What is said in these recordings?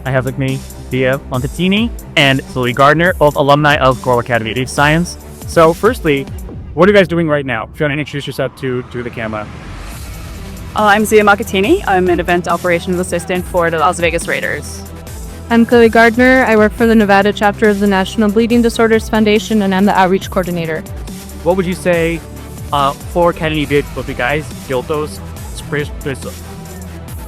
I have with me Thea Montatini and Zoe Gardner, both alumni of Coral Academy of Science. So firstly, what are you guys doing right now? If you want to introduce yourself to the camera. I'm Zia Macatini. I'm an event operations assistant for the Las Vegas Raiders. I'm Chloe Gardner. I work for the Nevada chapter of the National Bleeding Disorders Foundation, and I'm the outreach coordinator. What would you say Coral Academy did with you guys? Build those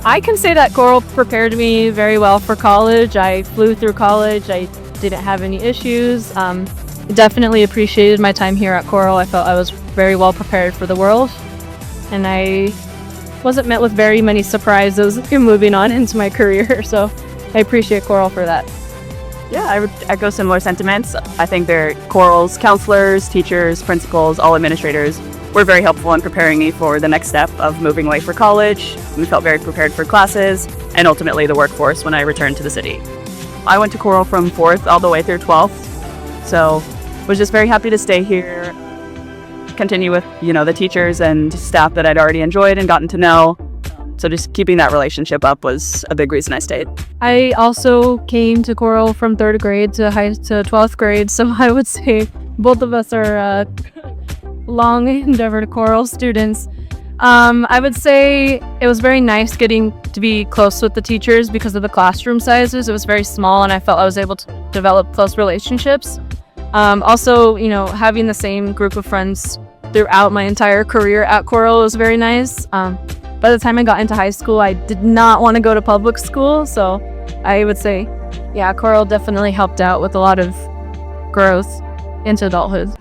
I can say that Coral prepared me very well for college. I flew through college. I didn't have any issues. Definitely appreciated my time here at Coral. I felt I was very well prepared for the world, and I wasn't met with very many surprises in moving on into my career. So I appreciate Coral for that. Yeah, I would echo similar sentiments. I think Coral's counselors, teachers, principals, all administrators were very helpful in preparing me for the next step of moving away for college. We felt very prepared for classes and ultimately the workforce when I returned to the city. I went to Coral from 4th all the way through 12th, so was just very happy to stay here, continue with, the teachers and staff that I'd already enjoyed and gotten to know. So just keeping that relationship up was a big reason I stayed. I also came to Coral from 3rd grade to 12th grade, so I would say both of us are long endeavor to Coral students. I would say it was very nice getting to be close with the teachers because of the classroom sizes. It was very small and I felt I was able to develop close relationships. Also, having the same group of friends throughout my entire career at Coral was very nice. By the time I got into high school, I did not want to go to public school, so I would say, yeah, Coral definitely helped out with a lot of growth into adulthood.